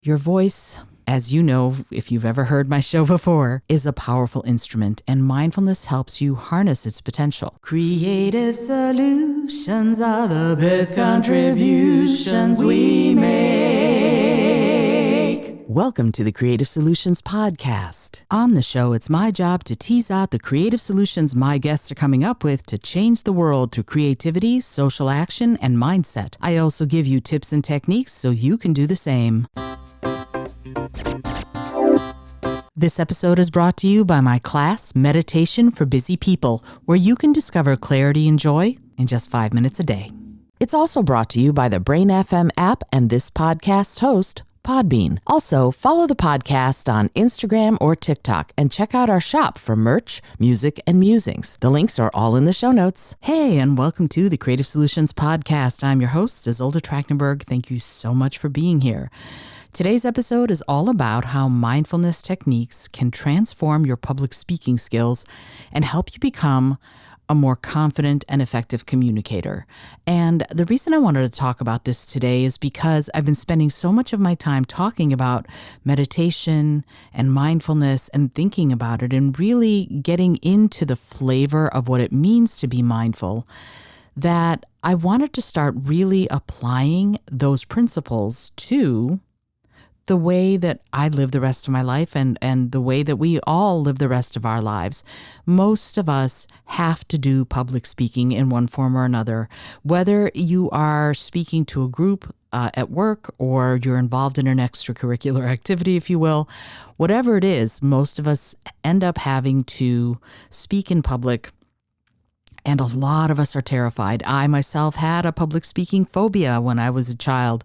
Your voice, as you know, if you've ever heard my show before, is a powerful instrument, and mindfulness helps you harness its potential. Creative solutions are the best contributions we make. Welcome to the Creative Solutions Podcast. On the show, it's my job to tease out the creative solutions my guests are coming up with to change the world through creativity, social action, and mindset. I also give you tips and techniques so you can do the same. This episode is brought to you by my class, Meditation for Busy People, where you can discover clarity and joy in just 5 minutes a day. It's also brought to you by the Brain FM app and this podcast's host, Podbean. Also, follow the podcast on Instagram or TikTok and check out our shop for merch, music, and musings. The links are all in the show notes. Hey, and welcome to the Creative Solutions Podcast. I'm your host, Izolda Trakhtenberg. Thank you so much for being here. Today's episode is all about how mindfulness techniques can transform your public speaking skills and help you become a more confident and effective communicator. And the reason I wanted to talk about this today is because I've been spending so much of my time talking about meditation and mindfulness and thinking about it and really getting into the flavor of what it means to be mindful, that I wanted to start really applying those principles to the way that I live the rest of my life and the way that we all live the rest of our lives. Most of us have to do public speaking in one form or another, whether you are speaking to a group at work or you're involved in an extracurricular activity, if you will. Whatever it is, most of us end up having to speak in public. And a lot of us are terrified. I myself had a public speaking phobia when I was a child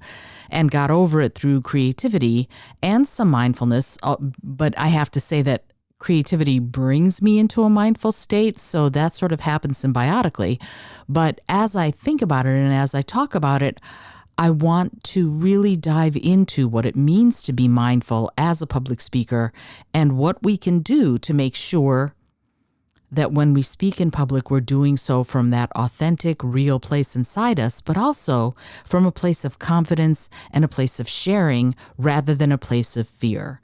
and got over it through creativity and some mindfulness. But I have to say that creativity brings me into a mindful state, so that sort of happens symbiotically. But as I think about it and as I talk about it, I want to really dive into what it means to be mindful as a public speaker and what we can do to make sure that when we speak in public, we're doing so from that authentic, real place inside us, but also from a place of confidence and a place of sharing rather than a place of fear.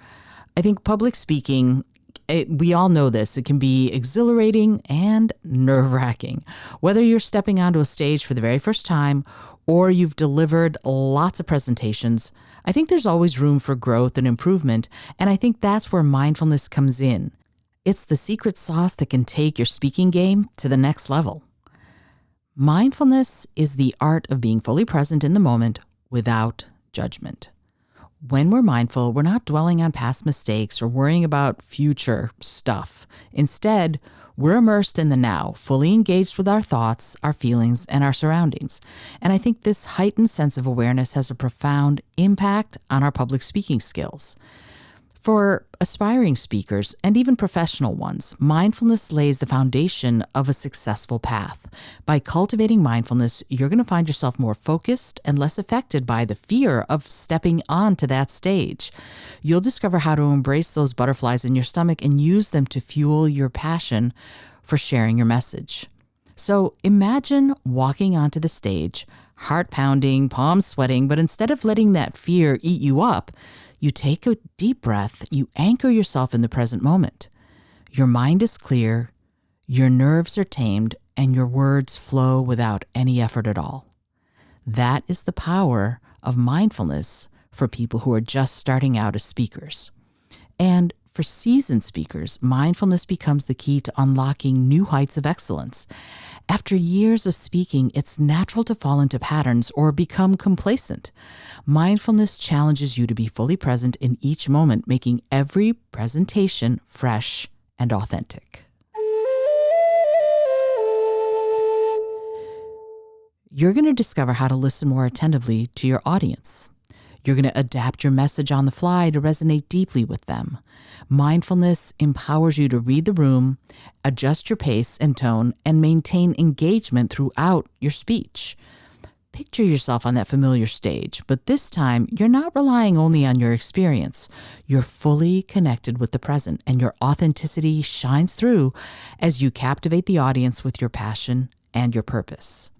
I think public speaking, we all know this, it can be exhilarating and nerve-wracking. Whether you're stepping onto a stage for the very first time or you've delivered lots of presentations, I think there's always room for growth and improvement, and I think that's where mindfulness comes in. It's the secret sauce that can take your speaking game to the next level. Mindfulness is the art of being fully present in the moment without judgment. When we're mindful, we're not dwelling on past mistakes or worrying about future stuff. Instead, we're immersed in the now, fully engaged with our thoughts, our feelings, and our surroundings. And I think this heightened sense of awareness has a profound impact on our public speaking skills. For aspiring speakers and even professional ones, mindfulness lays the foundation of a successful path. By cultivating mindfulness, you're going to find yourself more focused and less affected by the fear of stepping onto that stage. You'll discover how to embrace those butterflies in your stomach and use them to fuel your passion for sharing your message. So imagine walking onto the stage, heart pounding, palms sweating, but instead of letting that fear eat you up, you take a deep breath, you anchor yourself in the present moment. Your mind is clear, your nerves are tamed, and your words flow without any effort at all. That is the power of mindfulness for people who are just starting out as speakers. And for seasoned speakers, mindfulness becomes the key to unlocking new heights of excellence. After years of speaking, it's natural to fall into patterns or become complacent. Mindfulness challenges you to be fully present in each moment, making every presentation fresh and authentic. You're going to discover how to listen more attentively to your audience. You're going to adapt your message on the fly to resonate deeply with them. Mindfulness empowers you to read the room, adjust your pace and tone, and maintain engagement throughout your speech. Picture yourself on that familiar stage, but this time you're not relying only on your experience. You're fully connected with the present, and your authenticity shines through as you captivate the audience with your passion and your purpose.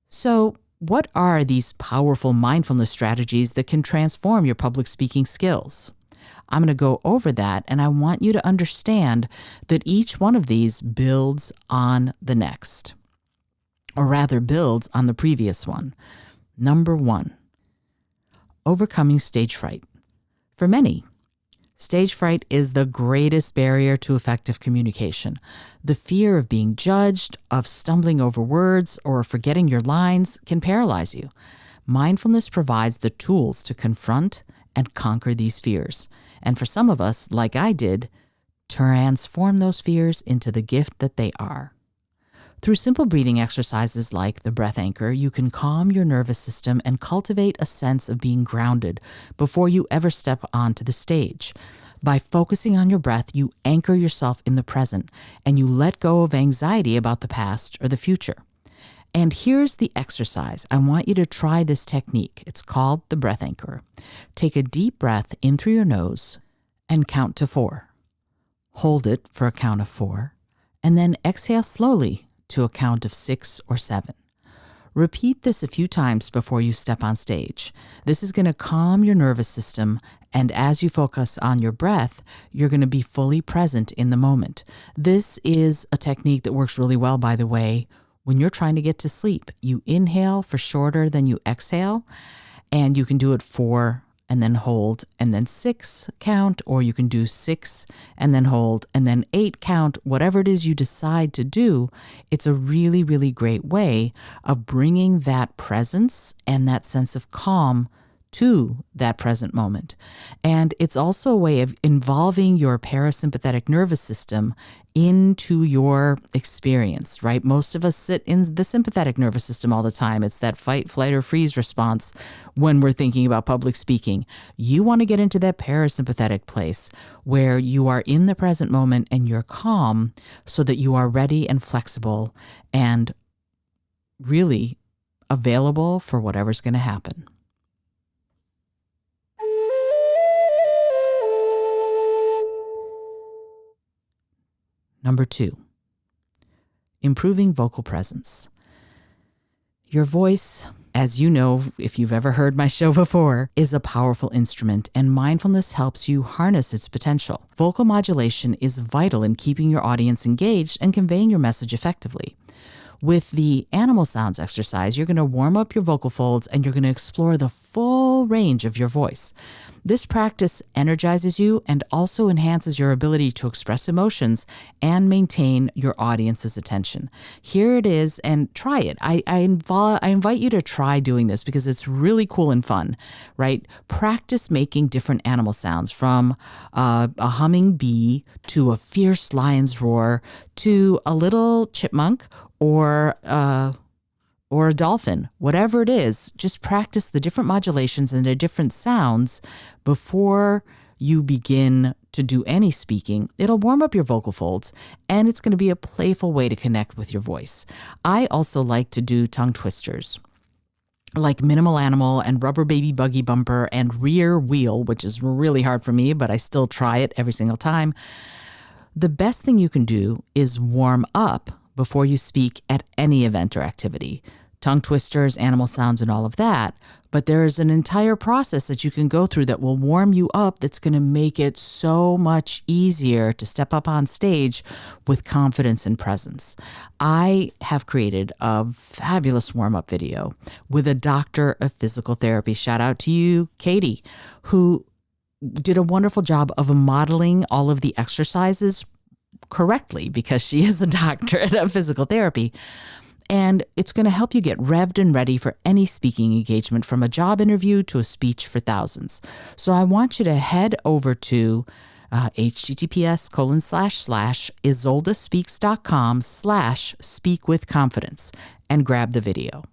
So what are these powerful mindfulness strategies that can transform your public speaking skills? I'm going to go over that, and I want you to understand that each one of these builds on the next, or rather builds on the previous one. Number 1, overcoming stage fright. For many, stage fright is the greatest barrier to effective communication. The fear of being judged, of stumbling over words, or forgetting your lines can paralyze you. Mindfulness provides the tools to confront and conquer these fears. And for some of us, like I did, transform those fears into the gift that they are. Through simple breathing exercises like the breath anchor, you can calm your nervous system and cultivate a sense of being grounded before you ever step onto the stage. By focusing on your breath, you anchor yourself in the present and you let go of anxiety about the past or the future. And here's the exercise. I want you to try this technique. It's called the breath anchor. Take a deep breath in through your nose and count to 4. Hold it for a count of 4, and then exhale slowly to a count of 6 or 7. Repeat this a few times before you step on stage. This is going to calm your nervous system, and as you focus on your breath, you're going to be fully present in the moment. This is a technique that works really well, by the way, when you're trying to get to sleep. You inhale for shorter than you exhale, and you can do it 4 and then hold, and then 6 count, or you can do 6 and then hold, and then 8 count, whatever it is you decide to do. It's a really, really great way of bringing that presence and that sense of calm to that present moment. And it's also a way of involving your parasympathetic nervous system into your experience, right? Most of us sit in the sympathetic nervous system all the time. It's that fight, flight, or freeze response when we're thinking about public speaking. You want to get into that parasympathetic place where you are in the present moment and you're calm so that you are ready and flexible and really available for whatever's going to happen. Number 2, improving vocal presence. Your voice, as you know, if you've ever heard my show before, is a powerful instrument, and mindfulness helps you harness its potential. Vocal modulation is vital in keeping your audience engaged and conveying your message effectively. With the animal sounds exercise, you're going to warm up your vocal folds and you're going to explore the full range of your voice. This practice energizes you and also enhances your ability to express emotions and maintain your audience's attention. Here it is, and try it. I invite you to try doing this because it's really cool and fun, right? Practice making different animal sounds, from a humming bee to a fierce lion's roar to a little chipmunk or a dolphin, whatever it is. Just practice the different modulations and the different sounds before you begin to do any speaking. It'll warm up your vocal folds, and it's going to be a playful way to connect with your voice. I also like to do tongue twisters, like Minimal Animal and Rubber Baby Buggy Bumper and Rear Wheel, which is really hard for me, but I still try it every single time. The best thing you can do is warm up before you speak at any event or activity. Tongue twisters, animal sounds, and all of that. But there's an entire process that you can go through that will warm you up, that's going to make it so much easier to step up on stage with confidence and presence. I have created a fabulous warm-up video with a doctor of physical therapy. Shout out to you, Katie, who did a wonderful job of modeling all of the exercises correctly, because she is a doctorate of physical therapy. And it's going to help you get revved and ready for any speaking engagement, from a job interview to a speech for thousands. So I want you to head over to https://izoldaspeaks.com/speakwithconfidence and grab the video.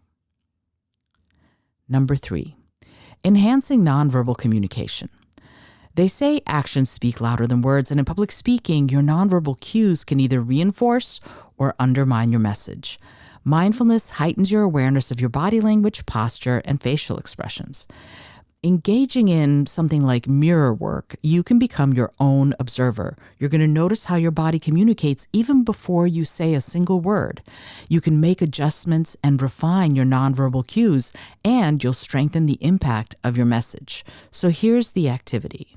Number 3, enhancing nonverbal communication. They say actions speak louder than words, and in public speaking, your nonverbal cues can either reinforce or undermine your message. Mindfulness heightens your awareness of your body language, posture, and facial expressions. Engaging in something like mirror work, you can become your own observer. You're going to notice how your body communicates even before you say a single word. You can make adjustments and refine your nonverbal cues, and you'll strengthen the impact of your message. So here's the activity.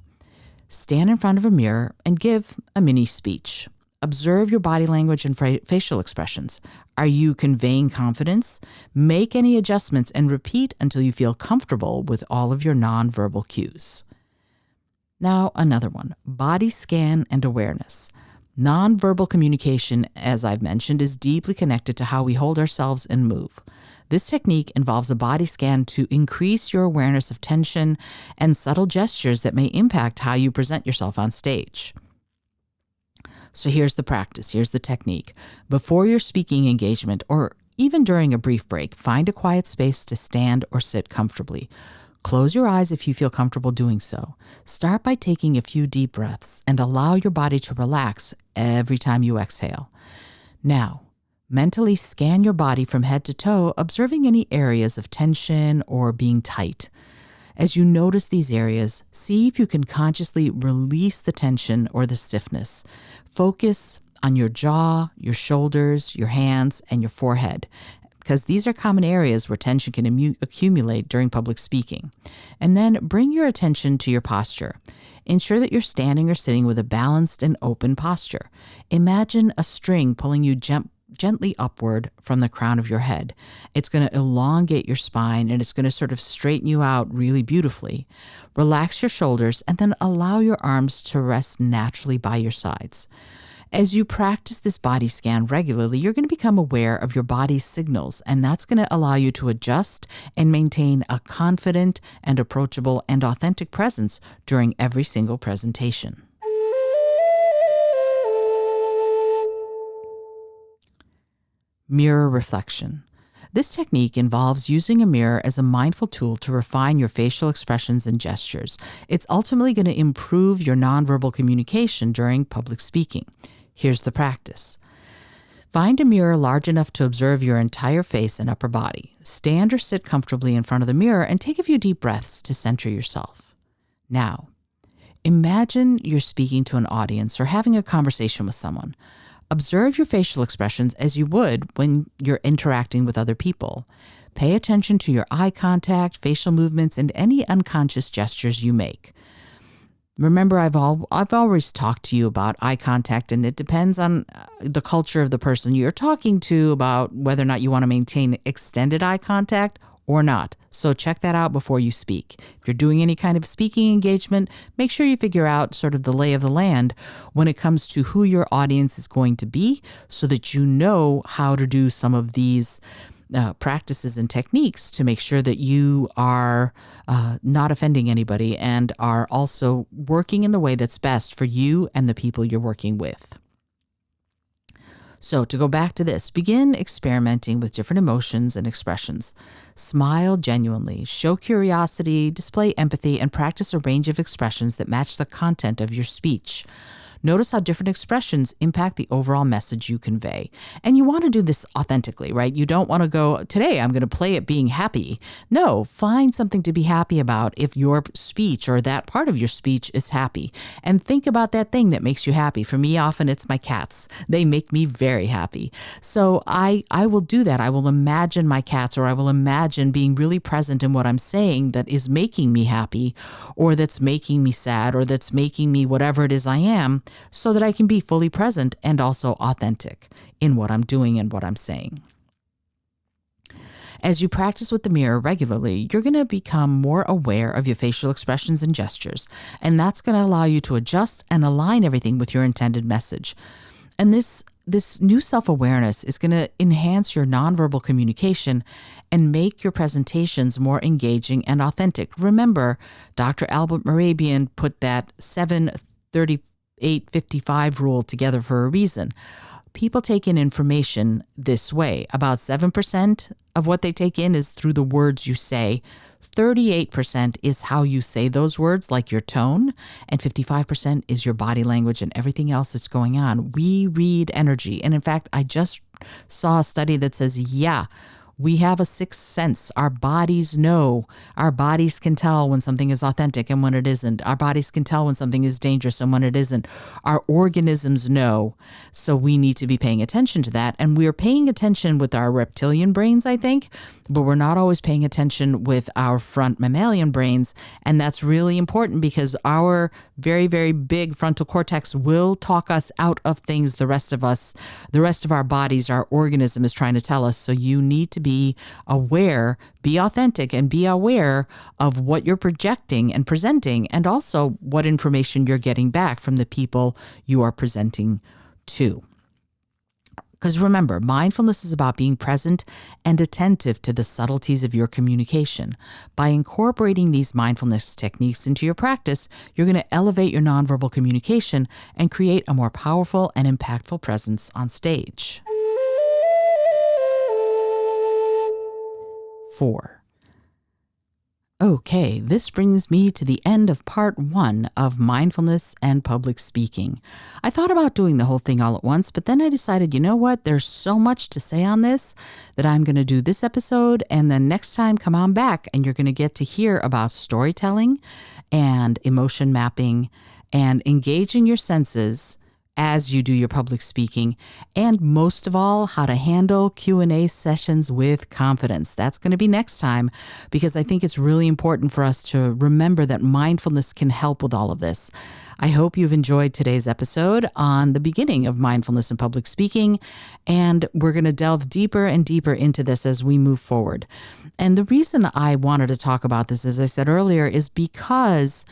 Stand in front of a mirror and give a mini speech. Observe your body language and facial expressions. Are you conveying confidence? Make any adjustments and repeat until you feel comfortable with all of your nonverbal cues. Now, another one, body scan and awareness. Nonverbal communication, as I've mentioned, is deeply connected to how we hold ourselves and move. This technique involves a body scan to increase your awareness of tension and subtle gestures that may impact how you present yourself on stage. So here's the practice, here's the technique. Before your speaking engagement, or even during a brief break, find a quiet space to stand or sit comfortably. Close your eyes if you feel comfortable doing so. Start by taking a few deep breaths and allow your body to relax every time you exhale. Now, mentally scan your body from head to toe, observing any areas of tension or being tight. As you notice these areas, see if you can consciously release the tension or the stiffness. Focus on your jaw, your shoulders, your hands, and your forehead, because these are common areas where tension can accumulate during public speaking. And then bring your attention to your posture. Ensure that you're standing or sitting with a balanced and open posture. Imagine a string pulling you gently upward from the crown of your head. It's going to elongate your spine and it's going to sort of straighten you out really beautifully. Relax your shoulders and then allow your arms to rest naturally by your sides. As you practice this body scan regularly, you're going to become aware of your body's signals, and that's going to allow you to adjust and maintain a confident and approachable and authentic presence during every single presentation. Mirror reflection. This technique involves using a mirror as a mindful tool to refine your facial expressions and gestures. It's ultimately going to improve your nonverbal communication during public speaking. Here's the practice. Find a mirror large enough to observe your entire face and upper body. Stand or sit comfortably in front of the mirror and take a few deep breaths to center yourself. Now, imagine you're speaking to an audience or having a conversation with someone. Observe your facial expressions as you would when you're interacting with other people. Pay attention to your eye contact, facial movements, and any unconscious gestures you make. Remember, I've always talked to you about eye contact, and it depends on the culture of the person you're talking to about whether or not you want to maintain extended eye contact or not. So check that out before you speak. If you're doing any kind of speaking engagement, make sure you figure out sort of the lay of the land when it comes to who your audience is going to be so that you know how to do some of these practices and techniques to make sure that you are not offending anybody and are also working in the way that's best for you and the people you're working with. So to go back to this, begin experimenting with different emotions and expressions. Smile genuinely, show curiosity, display empathy, and practice a range of expressions that match the content of your speech. Notice how different expressions impact the overall message you convey. And you want to do this authentically, right? You don't want to go, today I'm going to play it being happy. No, find something to be happy about if your speech or that part of your speech is happy. And think about that thing that makes you happy. For me, often it's my cats. They make me very happy. So I will do that. I will imagine my cats, or I will imagine being really present in what I'm saying that is making me happy, or that's making me sad, or that's making me whatever it is I am, so that I can be fully present and also authentic in what I'm doing and what I'm saying. As you practice with the mirror regularly, you're going to become more aware of your facial expressions and gestures, and that's going to allow you to adjust and align everything with your intended message. And this new self-awareness is going to enhance your nonverbal communication and make your presentations more engaging and authentic. Remember, Dr. Albert Mehrabian put that 7-38-55 rule together for a reason. People take in information this way. About 7% of what they take in is through the words you say. 38% is how you say those words, like your tone, and 55% is your body language and everything else that's going on. We read energy. And in fact, I just saw a study that says, We have a sixth sense. Our bodies know. Our bodies can tell when something is authentic and when it isn't. Our bodies can tell when something is dangerous and when it isn't. Our organisms know. So we need to be paying attention to that. And we're paying attention with our reptilian brains, I think, but we're not always paying attention with our front mammalian brains. And that's really important because our very, very big frontal cortex will talk us out of things the rest of our bodies, our organism is trying to tell us. So you need to be aware, be authentic, and be aware of what you're projecting and presenting, and also what information you're getting back from the people you are presenting to. Because remember, mindfulness is about being present and attentive to the subtleties of your communication. By incorporating these mindfulness techniques into your practice, you're going to elevate your nonverbal communication and create a more powerful and impactful presence on stage. 4. Okay, this brings me to the end of part 1 of mindfulness and public speaking. I thought about doing the whole thing all at once, but then I decided, you know what? There's so much to say on this that I'm going to do this episode, and then next time come on back and you're going to get to hear about storytelling and emotion mapping and engaging your senses as you do your public speaking, and most of all, how to handle Q&A sessions with confidence. That's going to be next time, because I think it's really important for us to remember that mindfulness can help with all of this. I hope you've enjoyed today's episode on the beginning of mindfulness and public speaking, and we're going to delve deeper and deeper into this as we move forward. And the reason I wanted to talk about this, as I said earlier, is because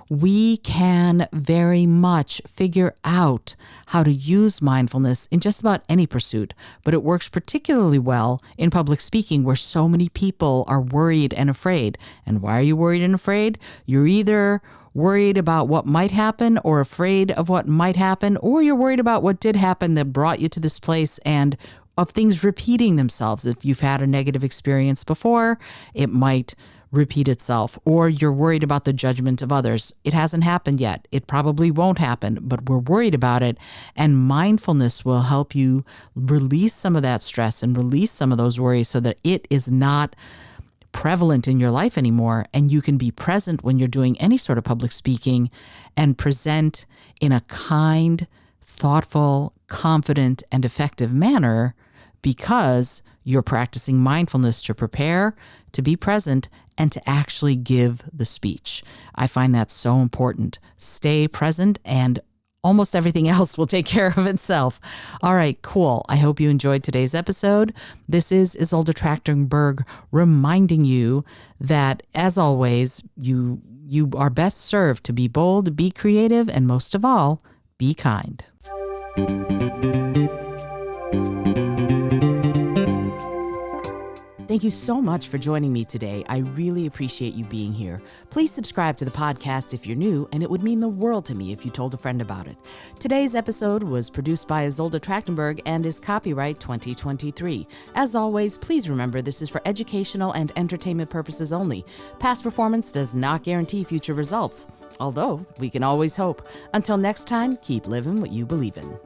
we can very much figure out how to use mindfulness in just about any pursuit, but it works particularly well in public speaking where so many people are worried and afraid. And why are you worried and afraid? You're either worried about what might happen or afraid of what might happen, or you're worried about what did happen that brought you to this place and of things repeating themselves. If you've had a negative experience before, it might repeat itself, or you're worried about the judgment of others. It hasn't happened yet. It probably won't happen, but we're worried about it. And mindfulness will help you release some of that stress and release some of those worries so that it is not prevalent in your life anymore. And you can be present when you're doing any sort of public speaking and present in a kind, thoughtful, confident, and effective manner because you're practicing mindfulness to prepare, to be present, and to actually give the speech. I find that so important. Stay present and almost everything else will take care of itself. All right, cool. I hope you enjoyed today's episode. This is Izolda Trakhtenberg reminding you that, as always, you are best served to be bold, be creative, and most of all, be kind. Thank you so much for joining me today. I really appreciate you being here. Please subscribe to the podcast if you're new, and it would mean the world to me if you told a friend about it. Today's episode was produced by Izolda Trakhtenberg and is copyright 2023. As always, please remember this is for educational and entertainment purposes only. Past performance does not guarantee future results, although we can always hope. Until next time, keep living what you believe in.